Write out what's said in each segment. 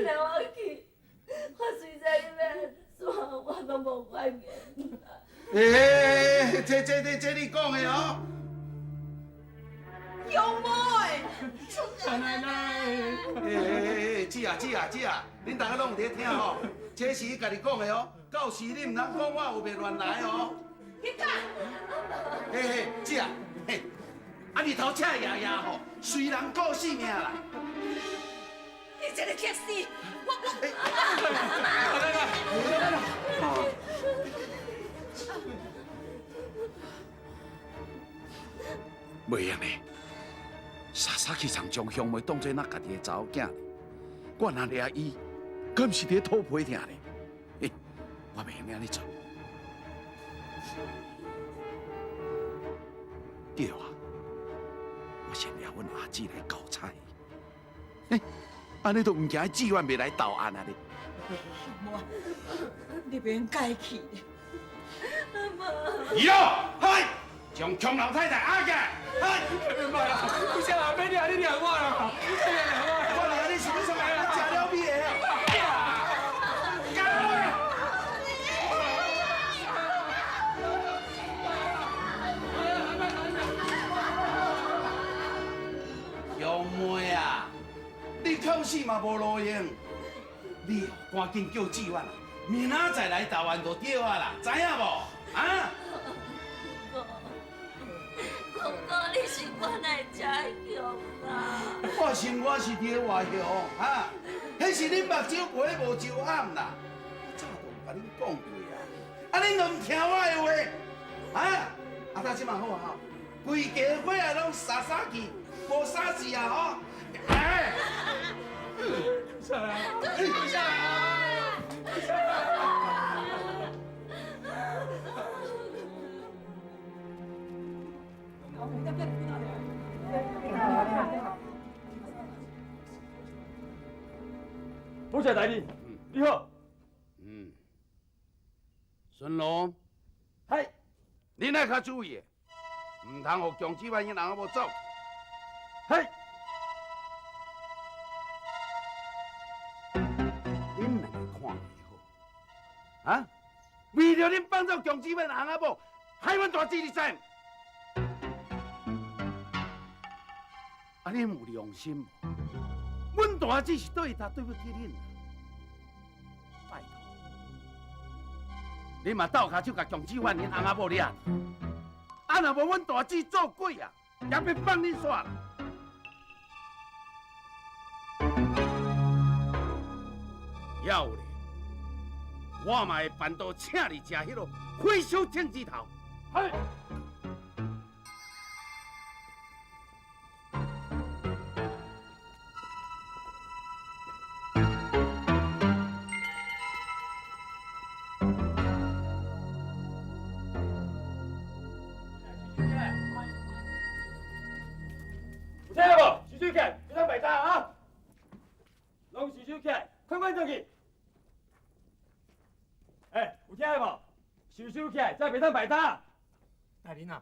若我去，我随在你要安怎，我都无法言。这你讲的哦。兄妹，大奶奶。姐啊，恁大家拢有在听吼，这是伊家己讲的哦，到时你唔通讲我有袂乱来哦。你讲。姐啊，日头赤爷吼，随人顾性命啦。你这个铁死！袂用嘞，傻傻去常将兄妹当作咱家己的查某囝，我若掠伊，敢是伫土皮疼嘞？我袂用安尼做。对啊，我先掠阮阿姊来交差。安尼都唔惊志愿袂来投案啊！你别改气。阿妈。伊哦，嗨，将穷老太太押起来，嗨！明白啦，你先来，别掠你掠我啦，我掠你是要什么？我吃了米的啊！兄妹啊！你考试嘛无路用，你赶紧叫志愿啦，明仔再来投案就对啊啦，知影无？啊？公公，你是我来吃凶啦！我想我是伫外乡，哈，迄是恁目睭陪无就暗啦。我早都甲恁讲过啊，啊恁都唔听我的话，啊？啊，他即嘛好啊，规家伙啊拢傻傻去，无啥事啊吼。哎，下来，下来，下来！多谢大人，你好。孙龙，嗨，恁爱较注意，唔通互强子万因人某走。嗨。恁两个看袂好，啊！为了恁帮助强子万人某，害阮大姊你知？啊！恁有良心无？阮大姊是对他对不起恁，拜托，恁嘛斗骹手甲强子万因翁仔某掠，啊！若无阮大姊做鬼啊，也要放恁煞啦。要咧，我嘛会办到请你食迄落回收天枝头。嗨。有听无？收收起来，别当摆摊啊！拢收收起来，款款转去。有听无？收收起来，再别当摆摊。大人啊，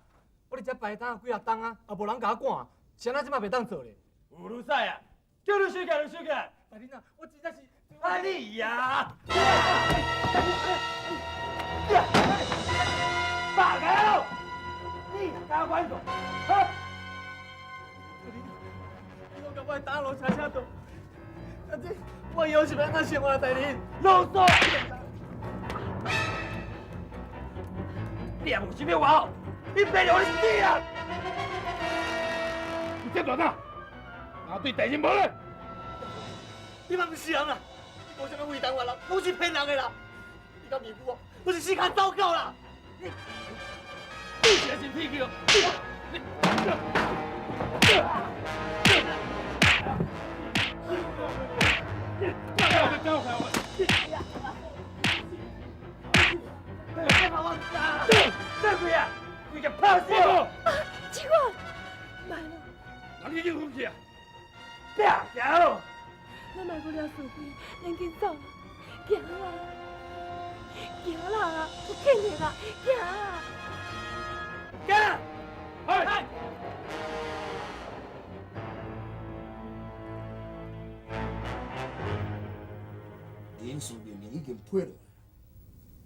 我伫遮摆摊几啊冬啊，也无人甲我赶，谁哪即马袂当做咧？有如赛啊！叫你收起来就收起来。大人啊，我真正是……啊你呀！打开喽！你敢管我？啊！你拢甲我打落车车度，但是我以后是要安怎生活啊？大人，啰嗦！你也无想要我好，你别让我死啊！你这大胆，哪对大人无礼？你嘛不是人啦，你无啥物为难我人，拢是骗人的啦！你敢欺负我，我是死卡糟糕啦！你真是屁球！你这鬼啊！你个怕死我！奇怪，慢了，哪里有风气啊？别走！咱卖不了事情，咱紧走啦，行啦，行啦，我肯定啦，行啦。干！哎！人事命令已经批落来，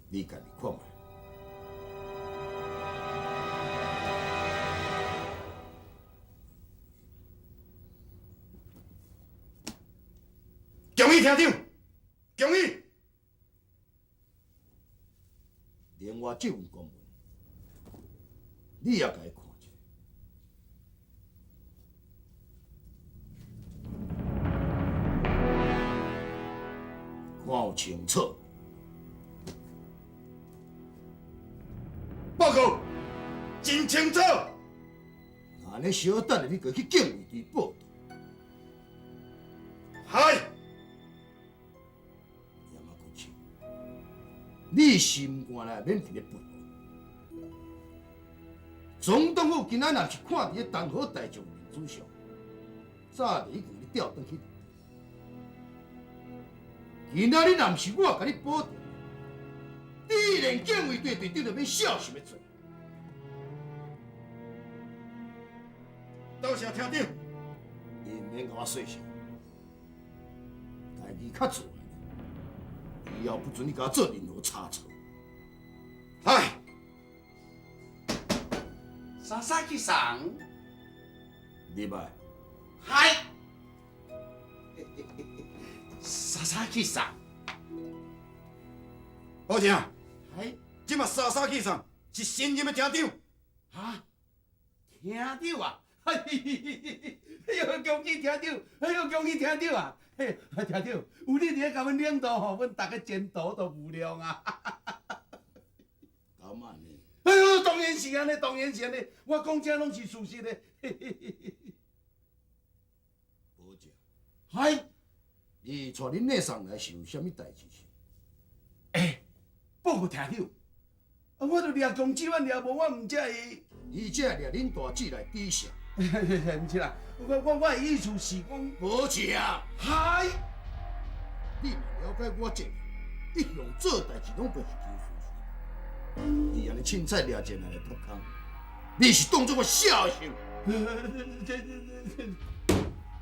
你家己看卖。恭喜厅长，恭喜！连我这份公文，你也该看一下。看有清楚。报告，真清楚。安尼小等下，你过去警卫队报道。嗨，也莫讲笑，你心肝内免伫咧愤怒。总统府今仔若是看伫咧东河大将面子上，早就已经你调转去。今仔日若毋是我甲你保证，你连警卫队队长都免小心的做。多谢厅长。你免甲我细声，家己较自然。以后不准你甲我做任何差错。嗨，莎莎去上。你歹。嗨，莎莎去上。好听，嗨，即马沙沙去上是新任的厅长。啊，厅长啊！哎呦，恭喜厅长！哎呦，恭喜厅长啊！嘿，厅长，有你伫咧甲阮领导吼，阮大家前途都无量啊！搞慢呢？哎呦，当然是安尼，当然是安尼，我讲这拢是事实的。保证。嗨，你带恁内送来是有啥物代志？报告厅长，我著掠公鸡，我掠无，我毋才会。你这掠恁大姊来底下。毋是啦，我的意思是讲，保证。嗨，你若了解我这个，一向做代志拢就是求舒服。你安尼凊彩掠进来来脱空，你是当作我孝顺？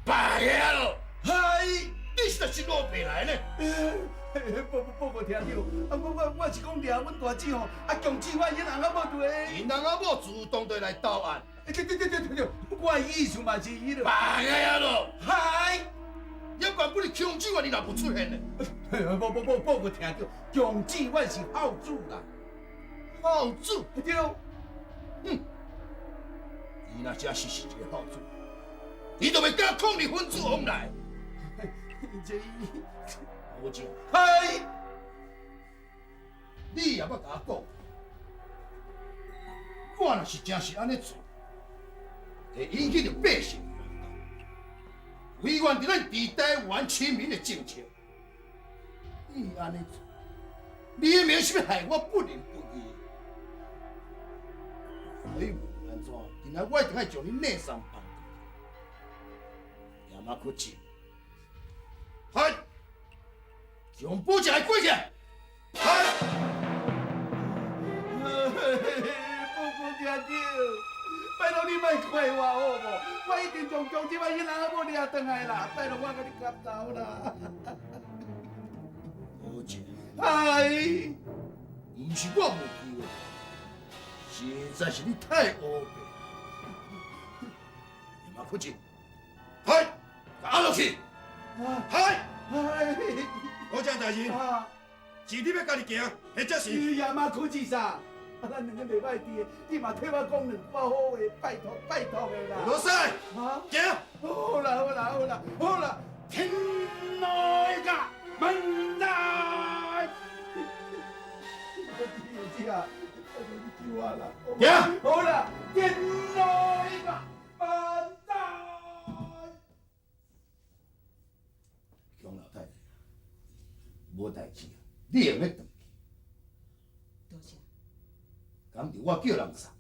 白个咯！嗨，你实在是老白来呢。报告厅长，我是讲掠阮大姊吼，强制我因翁仔某对。因翁仔某主动地来投案。对，我的意思嘛是伊咯。白个咯！嗨，要不然不是强制我，你若不出现呢？报告厅长，强制我是孝子啦。孝子？对。伊若真是一个孝子，伊就袂敢抗你分子往来。这保证。嗨，你也捌甲我讲，我若是真是安尼做，会引起着百姓的反感，违反着咱伫台湾亲民的政策。你安尼做，你的名是要害我不仁不义。所以无论安怎，今仔我一定要将你内伤放过去，也莫可惜。嗨，将保证来过去。嗨。报告厅长，拜托你莫怪我好无？我一定将强制我迄人仔某掠转来啦！拜托我甲你磕头啦！保证。嗨，毋是我无机会，实在是你太乌白。也莫客气，嗨，打落去，嗨，嗨，好这代志，啊，是你要家己行，或者是你也莫客气啥？咱两个袂歹滴的，你嘛替我讲两包好话，拜托的啦。老师，啊，行。好啦，天来个门来。弟啊，你救我啦！行。好啦，天来个门来。姜老太太，无代志啊，你用要回去，多谢，敢是我叫人送的？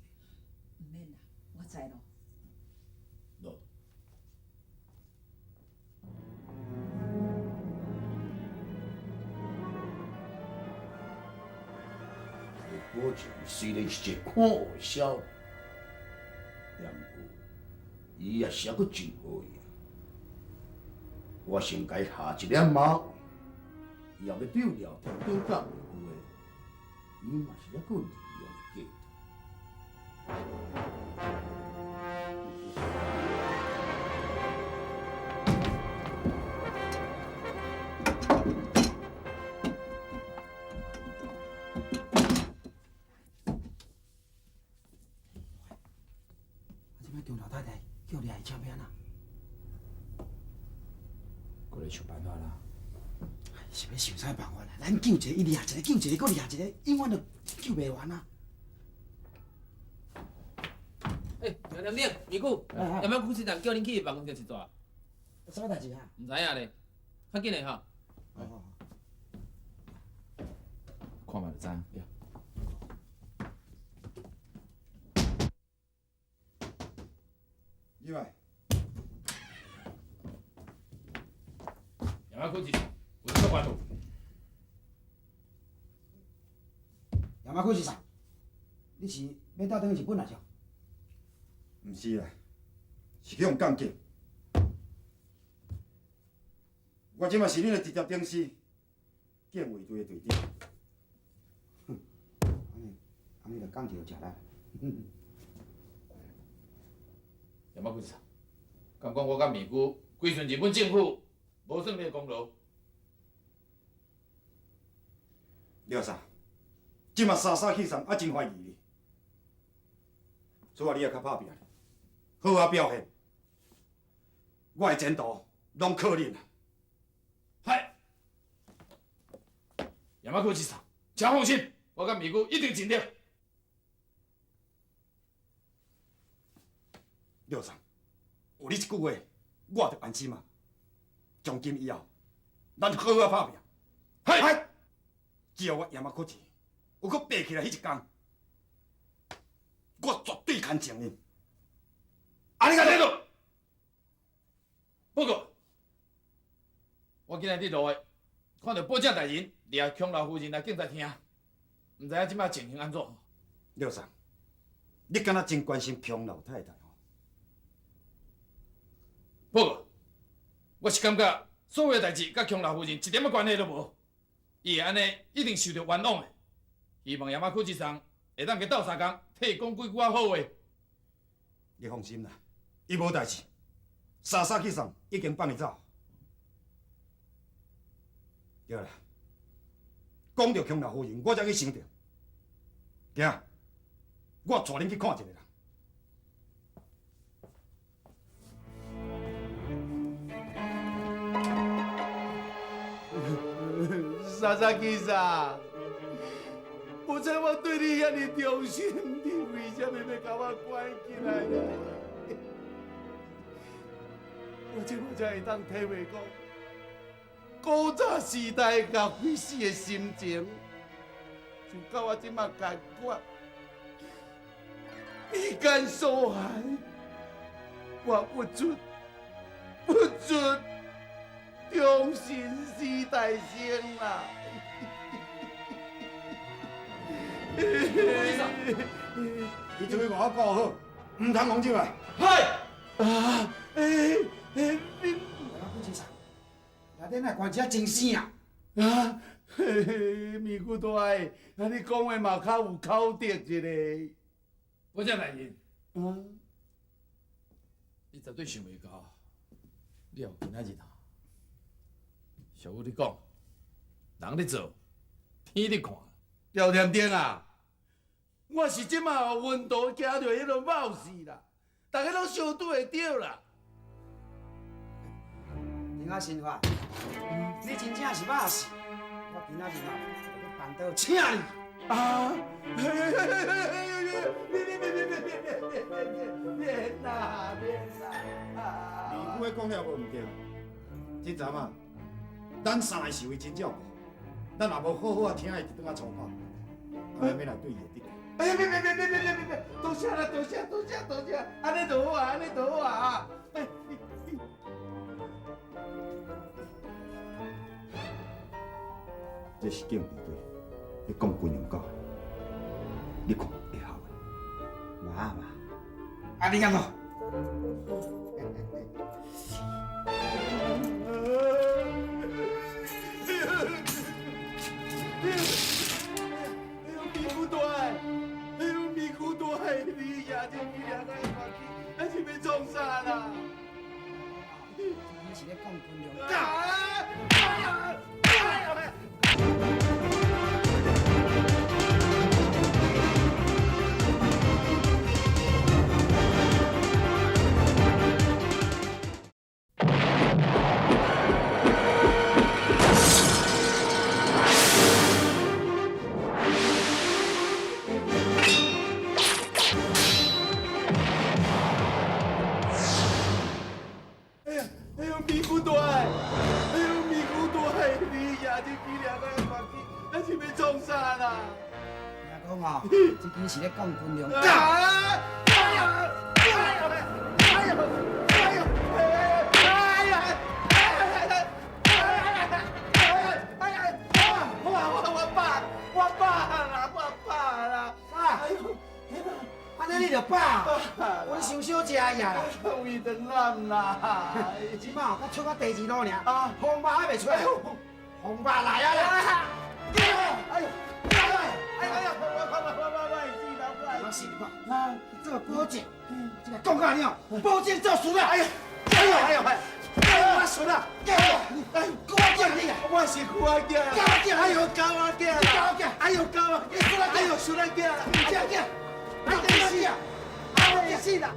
唔免啦，我知咯。喏，保证虽然是一个看学少年，但过伊也是还阁真好样。我先该下一粒马尾，以后要对了天顶讲的话，你嘛是要滚利用的。即摆叫老太太叫你来签名啦，过来想办法啦。是要想啥办法啦？咱救一个，伊掠一个，救一个，搁掠一个，永远都救袂完啊！梁顶，咪姑，有没有副市长叫恁去办公室一撮？啥物代志啊？唔知影咧，较紧嘞吼。看嘛就知影。你来，有没有副市长？有什么关注？亚马库是啥？你是要倒转去日本啊？是？毋是啦，是去用降级。我即嘛是恁的直接顶司，建卫队的队长。安尼就讲就食啦。有没有副市长？敢讲我甲美姑归顺日本政府，无算你的功劳？了啥？即嘛沙沙气上啊，真怀疑你。所以你也较拍拼，好啊表现，我的前途拢靠恁啦。嗨，有没有副市长？请放心，我甲美姑一定尽力。廖长，有你一句话，我就安心啊。从今以后，咱好好拍拼。嗨，只要我亚马科技有搁爬起来迄一天，我绝对牵情恁。安尼个态度。不过，我今日伫路的，看到保证大人掠强老夫人来警察厅，毋知影即摆情形安怎？廖长，你敢若真关心强老太太哦？不过，我是感觉所有代志甲强老夫人一点仔关系都无，伊会安尼一定受到冤枉的。希望亚马库之上会当去斗相共，替伊讲几句好话。你放心啦，伊无代志。沙沙去上已经放伊走。对啦，讲到强老夫人，我才去想着，行，我带恁去看一下啦。莎莎基莎，我知我对你遐尼忠心，你为什么要甲我关起来呢？我即马才会当体会讲，古早时代甲鬼死的心情，就甲我即马感觉，比干所寒，我不准。重新时代生啦！你做咩把我教好？唔通讲进来。嗨！你亚马库市长，内底那关只真声啊！啊，咪骨大个，安尼讲话嘛较有口德一个。保证大人，啊，你绝对想袂到，你有今仔日啊！小武你讲，人咧做，天咧看。廖添丁啊，我是即马有温度行着迄个冒死啦，大家拢相对会着啦。林阿新发，你真正是马死！我今仔日啊，要办到请你。啊！免啦！你话讲了无毋对，即阵啊，咱三个是为真照顾，咱若无好好啊听伊一顿啊操办，安尼要来对伊的敌。哎呀！别！多谢啦！多谢！安尼就好啊！这是警备队，你讲军用教，你看会晓嘛，个？啊你敢无？这几两个关机，咱是要创啥啦？听讲哦，这间是咧讲军量。安尼你就饱，阮想小食呀啦。胃肠烂啦！即马才出到第2路尔，风巴还未出来，风巴来啊啦！哎呦，我死你妈！这个保证，这个讲甲你哦，保证做事啦！哎呦，我输啦！我叫你啊！我是富仔囝，哎呦高仔囝，哎呦高仔囝，哎呦输仔囝，这样，哎呀死啊！哎死啦！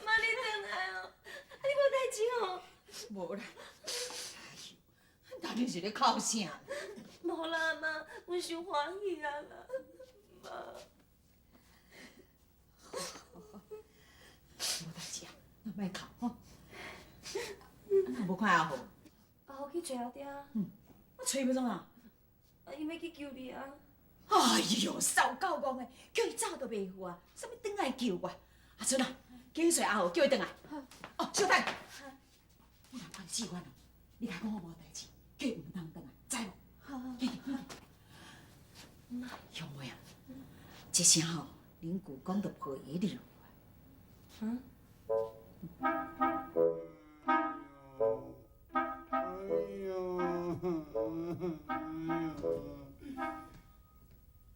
妈，你转来哦，你无代志哦？无啦。到底是咧哭啥？无啦，妈，阮伤欢喜啊啦，妈。无代志啊，咱莫哭吼。哪无看阿豪？阿豪去找阿爹，我找要创啊？伊要去救你啊！哎呦，扫狗公的，叫伊早都袂赴啊，啥物转来救我？阿春啊，叫伊找阿豪，叫伊转来。哦，小等，你若放死我哦，你甲讲我无代志，叫伊唔通转来，知无？好。兄妹啊，这声吼，恁舅公就陪你了。嗯？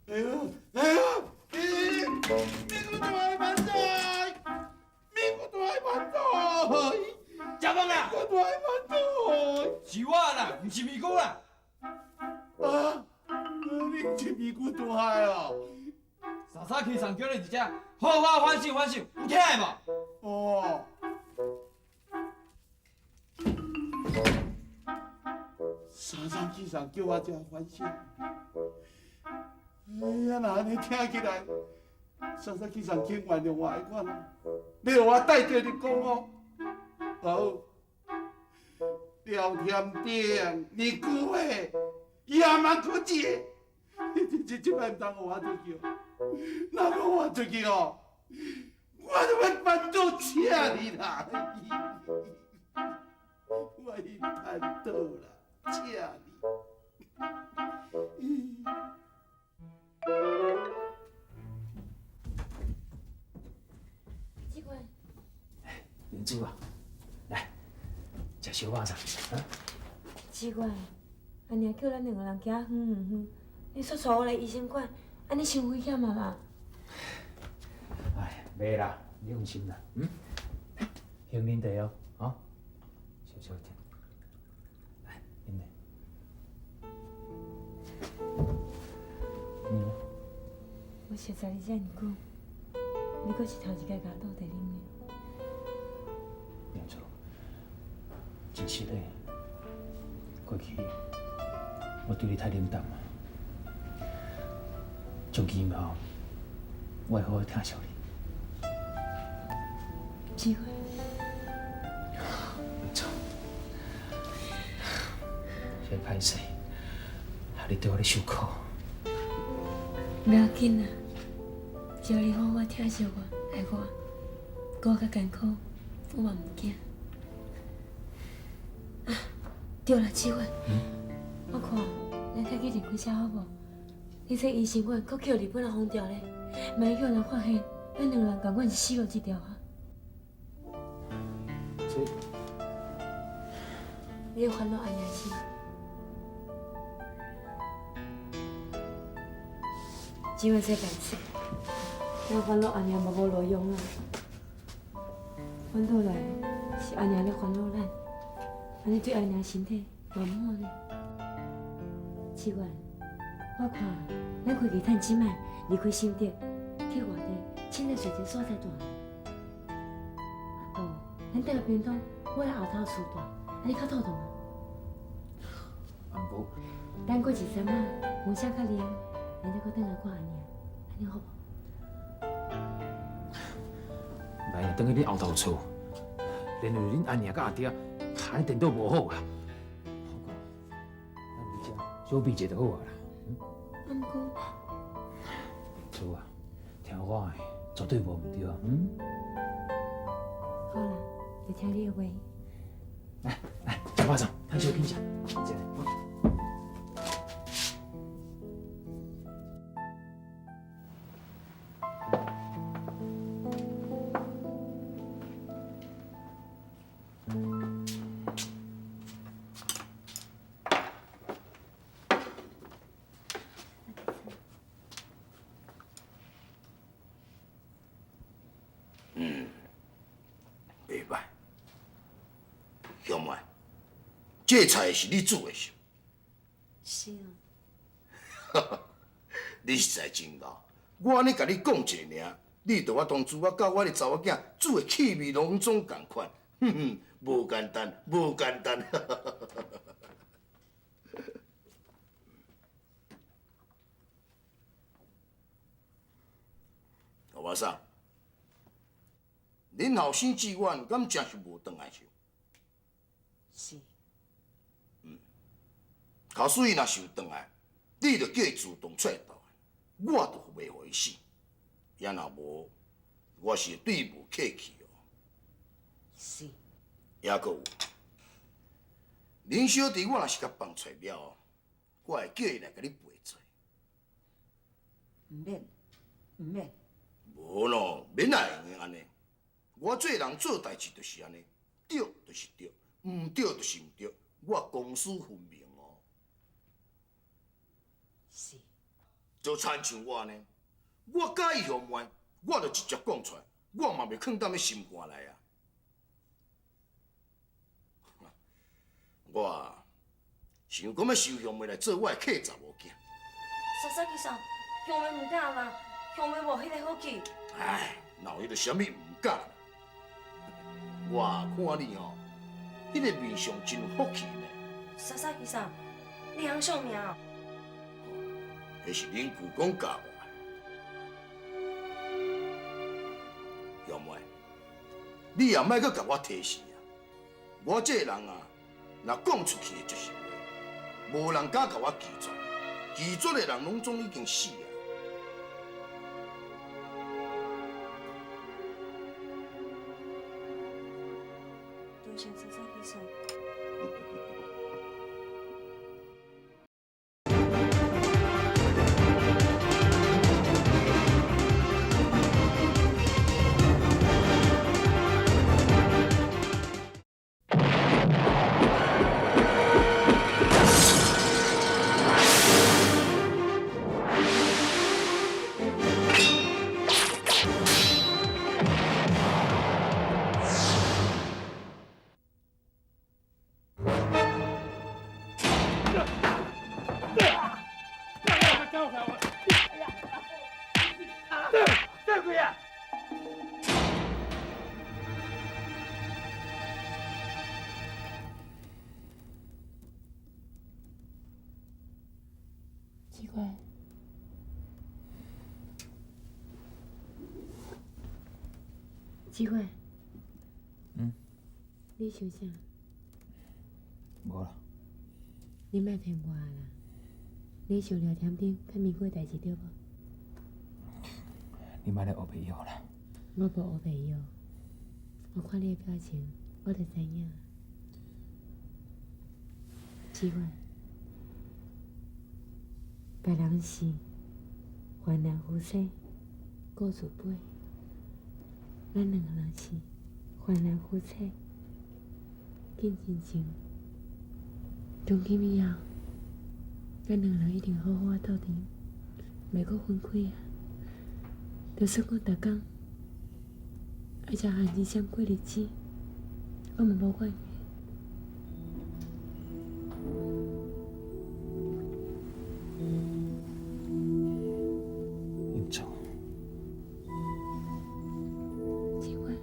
哎呦，咪个大万岁！咪个大万岁！食饭啦！咪个大万岁！是我啦，唔是咪姑啦。啊，你是咪个大哦？傻傻起床叫你一只，好好反省反省，有听的无？哦。三三起床叫我这反省。哎呀，那安尼听起来，三三起床请原谅我的款啊！你互我带着你讲哦，好。廖天顶，你久诶，野蛮可耻，这摆唔当我出去哦，若讲我出去哦，我就要翻倒车你啦！我已翻倒啦，车你。机关，林珠啊，来，食小肉啥？啊？机关，安尼叫咱两个人行远，你说带我来医生馆，安尼伤危险啊啦！哎，袂啦，你放心啦，行恁地哦，啊，小小点，来，恁地。我实在你遮尔久，你阁是头一摆甲我倒地啉的。没错，真实的，过去我对你太冷淡了。从今以后，我会好好疼惜你。机会。没错，先歹势，害你对我咧受苦。不要紧啦，只要你好好疼惜我、爱我，我较艰苦，我嘛唔惊。啊，对了，志远，我看咱较紧离开车好无？你这医生馆搁叫日本人封条咧，万一叫人发现，咱两人共款是死路一条啊！你的烦恼安尼是？只愿这件事，咱烦恼安尼嘛无路用啊！反倒来是安尼咧烦恼咱，安尼对安尼身体嘛唔好呢。志远，我看咱开期趁即摆离开新店，去外地凊彩找一个所在住。哦，咱订个便当，我来后头厝住，安尼较妥当啊。啊，无，等过一阵仔，风声较凉，咱再搁转来看安尼，安尼好无？会等去恁后头厝，连累恁阿娘甲阿爹，安尼颠倒无好啊。好看，咱回家小避一下就好啊啦。阿姆哥，厝啊，听我的，绝对无毋对。好啦，就听你的话。来，吃巴掌，咱小品吃，进来。袂歹，兄妹，这菜是你煮的是？是啊。你实在真敖，我安尼甲你讲一下尔，你就我通知我教我的查某囝煮的气味拢总共款，无简单，无简单。我说，恁后生志愿敢真是无转来是？是。假使伊若是有转来，你就叫伊自动出来倒来，我就袂互伊死。也若无，我是对伊无客气哦。是。也阁有，恁小弟我若是甲放出来了后，我会叫伊来甲你陪做。唔免，唔免。无咯，免也会用安尼。我做人做代志就是安尼，对就是对，毋对就是毋对，我公私分明哦。是。就亲像我安尼，我介意兄妹，我就直接讲出来，我嘛袂囥踮咧心肝内啊。我想讲要收兄妹来做我的客查某囝。莎莎其实兄妹唔敢啦，兄妹无迄个好气。唉，闹迄个啥物唔敢啦。我看你吼，迄个面相真有福气呢。莎莎其实你通相命哦。迄是恁舅公教我的。兄妹，你也莫阁甲我提示啊！我这个人啊，若讲出去的就是话，无人敢甲我拒绝，拒绝的人拢总已经死啊。多谢莎莎其实。奇怪，奇怪，你想啥？无啦，你莫骗我啦！你想聊天顶甲民国代志对无？你莫来黑白药啦。我无黑白药，我看你的表情，我就知影。奇怪，别人是患难夫妻各自飞，咱两个人是患难夫妻见真情。从今以后，咱两人一定好好斗阵，袂阁分开啊！就算我逐工爱食韩之闪过日子，我嘛无怨言。应酬，奇怪，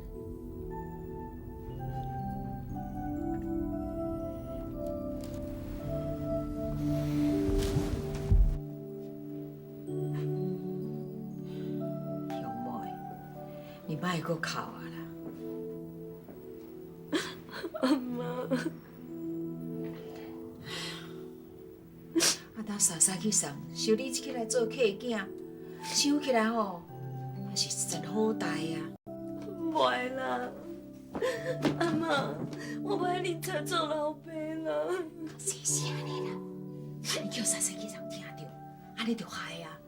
兄妹，你莫阁哭啊啦！阿妈，当莎莎去送，小李起来做客囝，想起来吼，也是一件好代啊。袂啦，阿妈，我不爱你再做老爸啦。是安尼啦，你叫莎莎去人听着，安尼就害啊。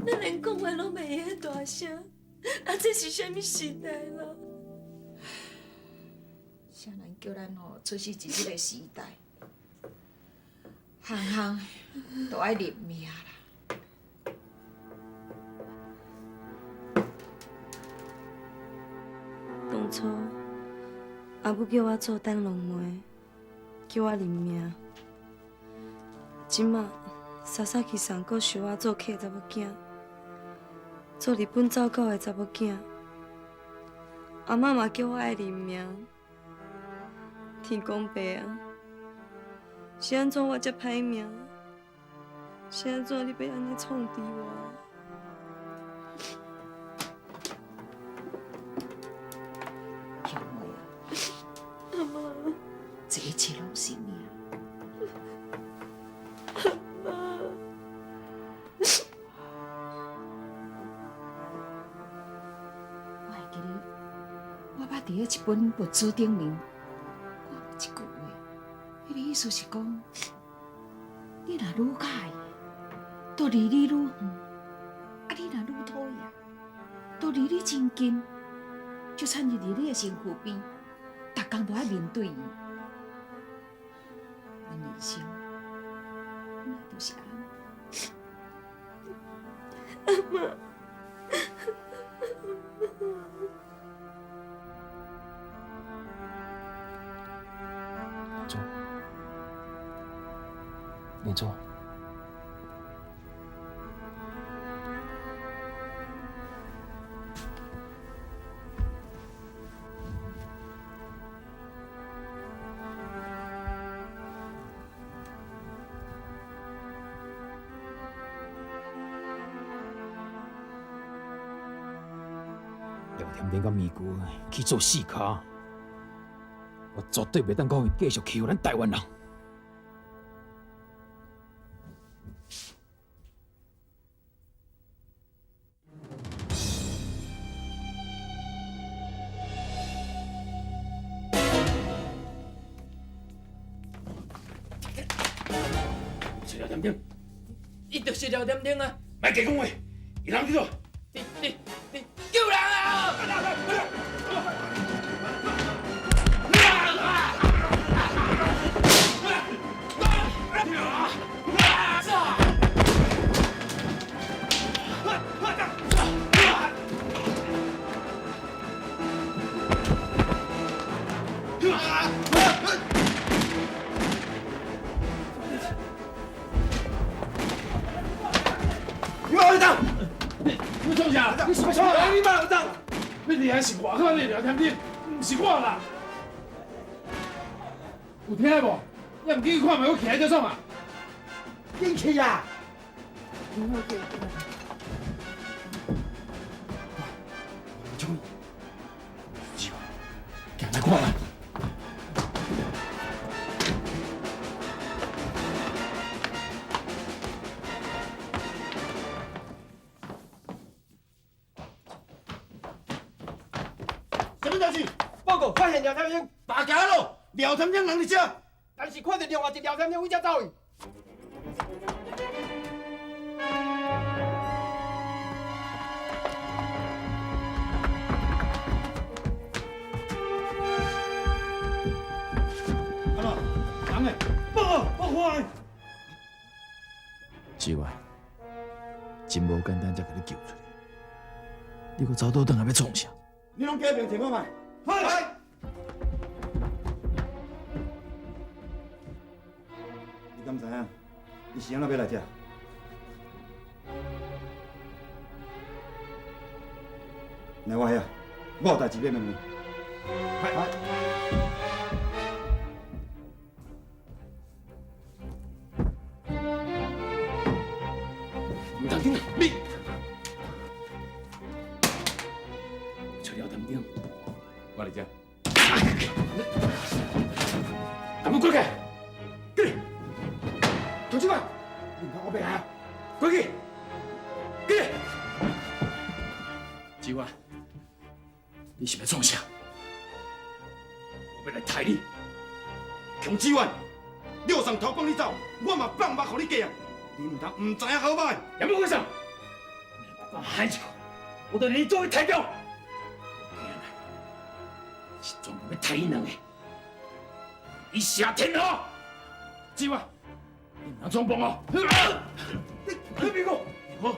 咱连讲话拢袂会大声，啊，这是啥物时代啦？啥人叫咱吼出世伫这个时代，行行都爱认命啦。当初阿母叫我做灯笼妹，叫我认命。即马莎莎去上阁收我做客查某囝，做日本走狗的查某囝。阿妈嘛叫我爱认命。天公伯啊，是安怎我这歹命？是安怎你要安尼创治我？兄妹啊，阿妈，这一切拢是命。我会记得，我捌伫咧一本物资顶面看过一句话，迄个意思是讲，你若愈介意，就离你愈远；啊，你若愈讨厌，就离你真近。就产入伫你的身躯边，逐工都爱面对伊。咱人生本来就是安尼。阿妈。走，你坐。聊天顶甲咪姑去做四脚，我绝对袂当讲伊继续欺负咱台湾人。是廖点点，伊就是廖点点啊！莫假讲话，伊人去做？你救人啊！你马会长，你创啥？你什么错啊？你马会长，你厉害是外口的聊天顶，不是我啦。有听无？你唔进去看，咪我徛喺这创啊？进去呀！冲！赶快过来！什么代志？报告发现廖天英打假咯！廖天英人伫遮，但是看到另外一廖天英为遮走去。阿妈，人呢？报快！志远，真无简单才甲你救出来，你搁走倒转来要创啥？你拢改变听我卖。来。你敢知影？伊是安怎要来遮？来我遐，我有代志要问你。唔当紧啊！你找廖点点，我来遮。阿母，过去，过来，同志们，你看我别来，过去，过来。志远，你是要创啥？我要来杀你！强志远，你有上头放你走，我嘛放马互你过啊！你唔通唔知影好歹？杨木先生，我喊一句，我对你作为代表，是专门要杀你两个，以下天下。志远，你唔通装疯哦！你别讲，好。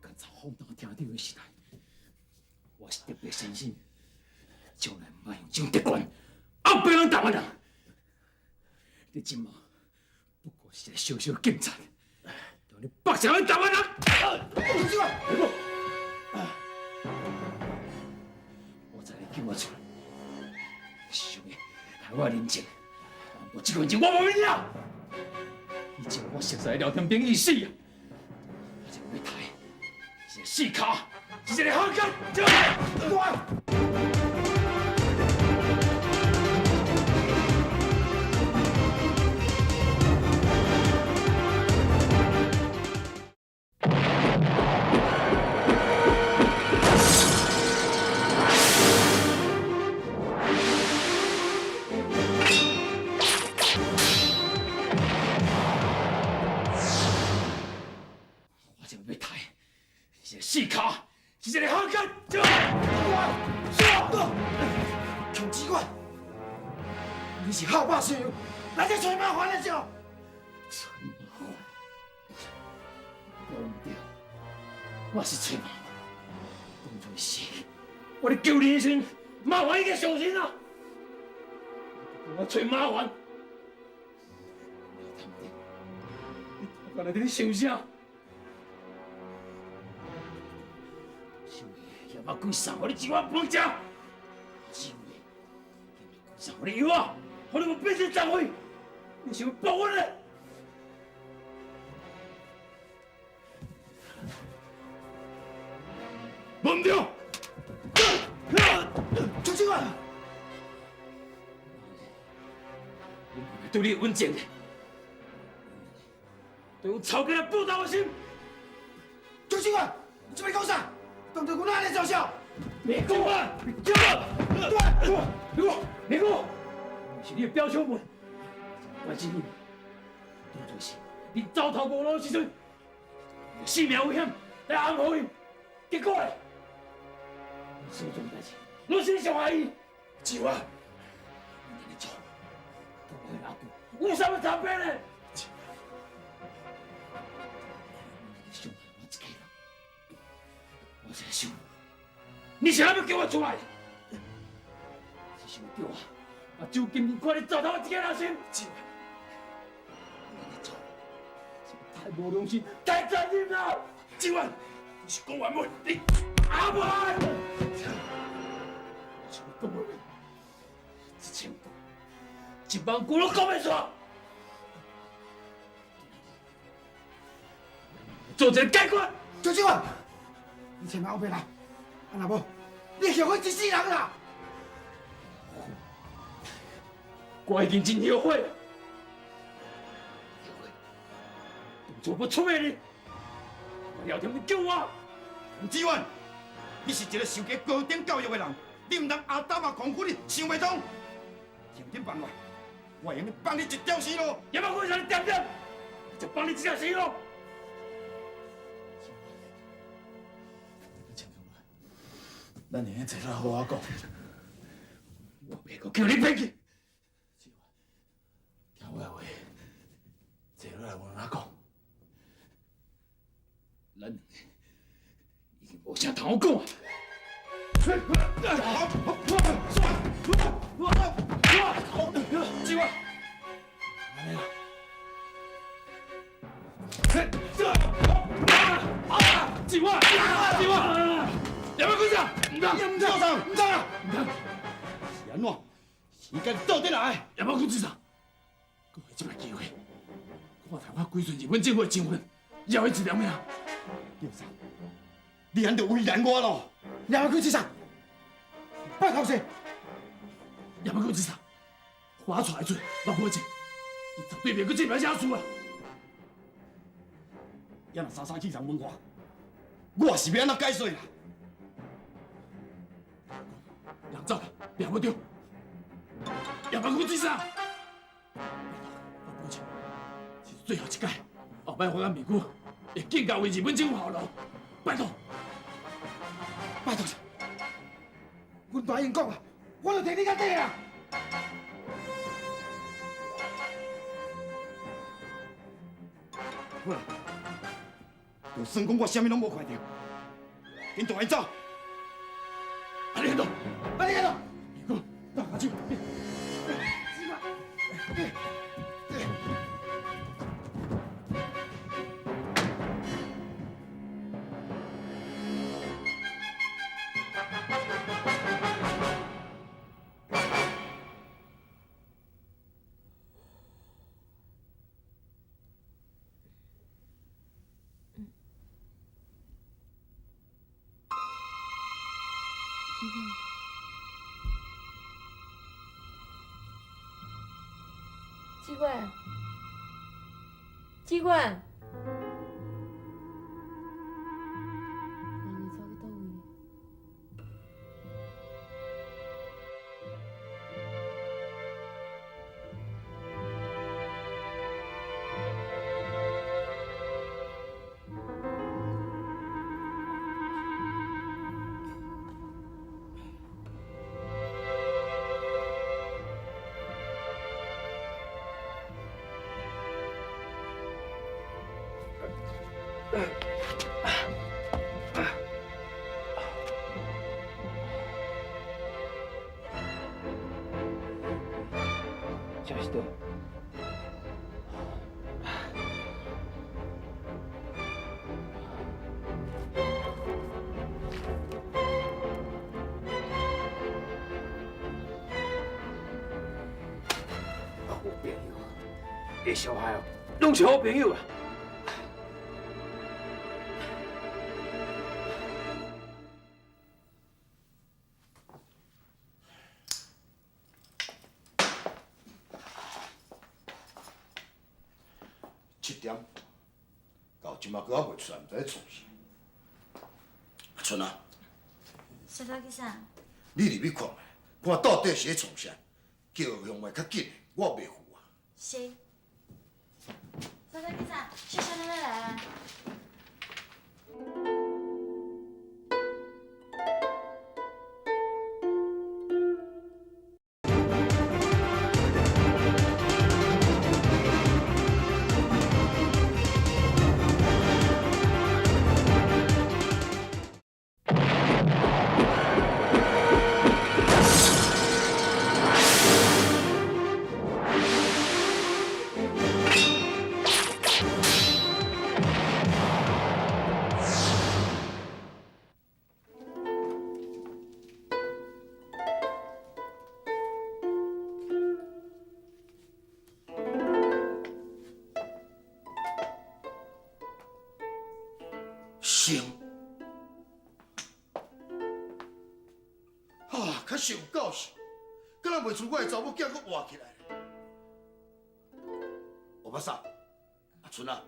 刚才风大听到的时代，我是特别相信，将来唔用这种特权，后背人台湾人。你今嘛不过是个小小警察，让你绑架咱台湾人。同志们，我知你叫我出来，想的害我认真，我这个人情我无免了。以前我熟悉的聊天兵意死啊，我这个要杀，是个死卡，是一个好干。死卡，是一个好干。强志远，你是好霸心，来这找麻烦的叫。找麻烦？唔对，我是找麻烦。当作是我咧救你的时阵，麻烦已经上身啊！我找麻烦，你刚才在想啥？也把鬼送我你一碗饭吃，是为也把鬼送我你药啊，互你无变成残废，你想要报我呢？忘掉！强志远，对你稳健的，对我草根的报答我心。强志远，你这边讲啥？当着我哪里嘲笑？别讲啊！别讲！别讲！我是你的表兄妹，关心你，当作是你走投无路的时阵，性命危险来安抚伊，结果嘞，所做的代志，拢是你伤害伊。志远，你安尼做，都为阿姑，为什么残变呢？伤害我一个人。我在想，你是还要叫我出来？是想叫我把周金明关你糟蹋我一个人心？志远，你安尼做，是太无良心，太残忍了！志远，你是讲完没？你阿妹，我是讲完没？1000句，1万句都讲不出。做一个解决。强志远。你千万后边来，啊若无，你害我一世人啦！我已经真后悔了，当初不出卖你，我聊天你救我。洪志远，你是一个受过高等教育的人，你唔通阿斗嘛狂苦你想袂通。听你办法，我会用你放你一条生路。也莫讲啥你点点，就放你一条生路。咱下坐下好好讲。我袂阁叫你骗去。听我的话，坐下来我哪讲。咱两个已经无啥通好讲啊！志远，安尼啦。志远，要不要滚上？唔得，唔得上，唔得啊！唔得，是安怎？时间到底来？要不要滚上？搁下这摆机会，看台我归顺日本政府的身份，以后会一条命。廖三，你安着为难我咯？两个去上，拜托些。也莫讲这啥，花出来做，莫保证，伊绝对袂去进来家厝啊！要若三去人问我是要安怎解释啦？人走了，掠不着，也莫讲这啥。我保证，这是最后一届，后摆我甲美姑会更加为日本政府效劳，拜托。拜托，阮答应讲啊，我就替你到底啊！好啦，就算讲我啥物拢无看到，紧带伊走。安尼个，安尼个，美姑，大把手。机关，机关，人会走去倒位？真是的。好朋友，这小孩哦，拢是好朋友啊。7点，到即马阁还袂出来，毋知咧创啥。阿春啊，小偷去啥？你入去看下，看到底是咧创啥？叫向外较紧的，我袂赴啊。是。小偷去啥？小小奶奶来啊！生，较上教授，敢若袂出我的查某囝佫活起来。欧巴桑，阿春啊，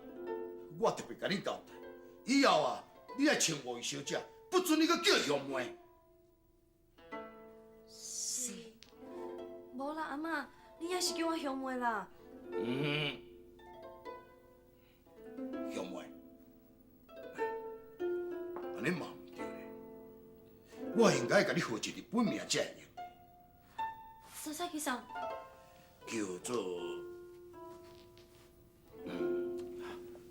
我特别甲你交代，以后啊，你来请我小姐，不准你佫叫兄妹。是。无啦，阿嬷，你也是叫我兄妹啦。兄妹。安尼嘛唔对咧，我应该甲你号一个本名才会用。佐々木さん。叫做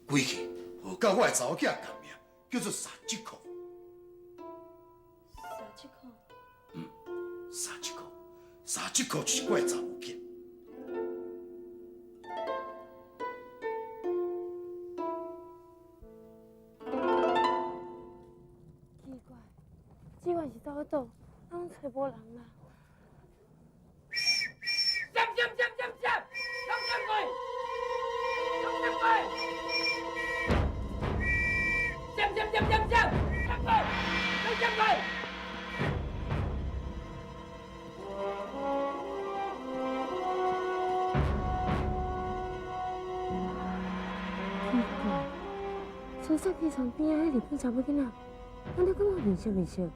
归去，和甲我的查某囝同名，叫做沙吉口。沙吉口。沙吉口，沙吉口就是我的查某囝。机关是走去倒，咱拢找无人啦。闪！拢闪开！闪开！闪开！拢闪开！萨克床边仔迄日本查某囡仔，安尼感觉面熟面熟。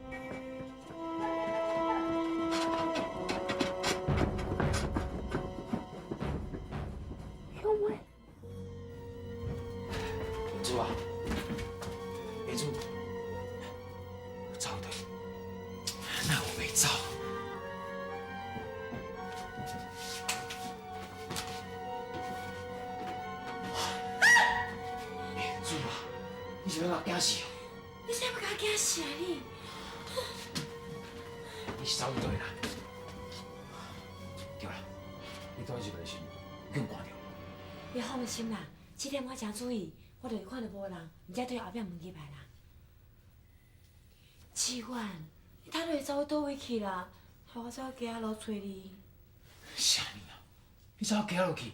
香妹，明珠啊，明珠，走的，那我没走。明珠啊，你是要把我惊死哦？你啥要甲我惊死啊你？你是走去倒啦？对啦，你倒去就袂是叫看到。你放心啦，这点我真注意，我就是看到无人，毋则对后壁门入来啦。志远，你到底走倒位去啦？害我走街仔路找你。啥物啊？你走行落去，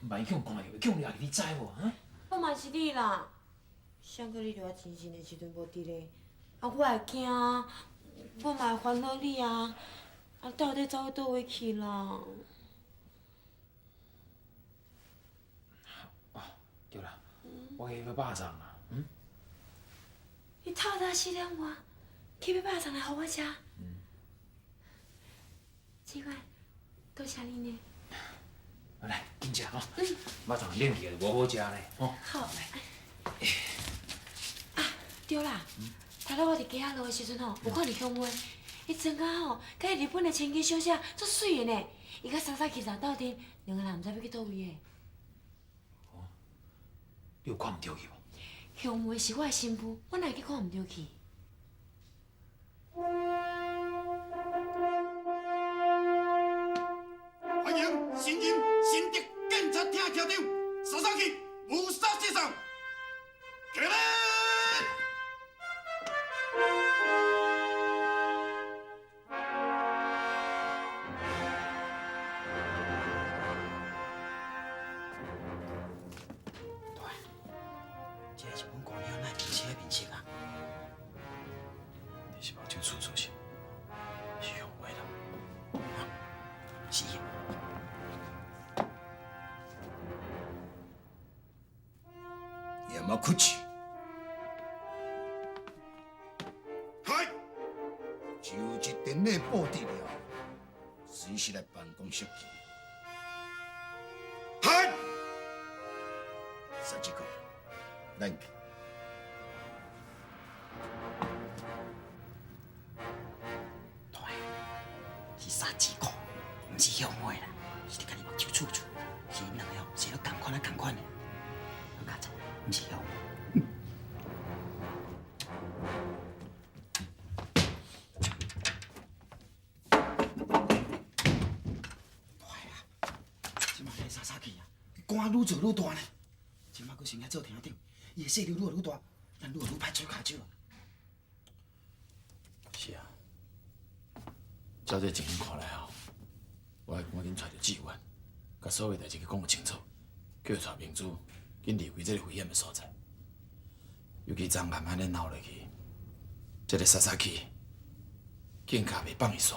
万一叫看到，会叫掠去，你知无？啊？我嘛是你啦，谁叫你对我真心的时阵无伫咧？啊，我会惊，我嘛会烦恼你啊！啊，到底走倒位去啦？对啦，我去买肉粽啊，你透早4点外去买肉粽来互我食。志远，多谢你呢。来，紧食吼，肉粽冷去就无好食呢，吼。好。啊，对啦，头仔我伫街仔路的时阵吼，有看到香妹，伊装甲吼，甲伊日本的千金小姐足水的呢。伊甲莎莎去站斗阵，两个人毋知要去倒位的。你有看唔到去无？香妹是我的新妇，我哪会去看唔到去？欢迎新任新竹警察厅厅长莎莎琪无杀先生，起来！这日本姑娘哪面色面色啊？你是目睭出是？是香妹啦。是。山口。嗨，就一电话报得了，随时来办公室去。嗨，三七哥，咱去。是杀鸡裤，不是香妹啦，是你家己目睭处处，是因两个哦，生了同款啊同款的，我甲做，不是香妹。即马迄个莎莎去啊，官愈做愈大呢，即马佫升来做厅长，伊的势力愈来愈大，咱愈来愈歹做骹手啊。是啊。照这情形看来吼，我要赶紧找到志远，甲所有代志去讲个清楚，叫伊带明珠紧离开这个危险的所在。尤其昨晚安尼闹落去，这个莎莎琪更加袂放伊煞。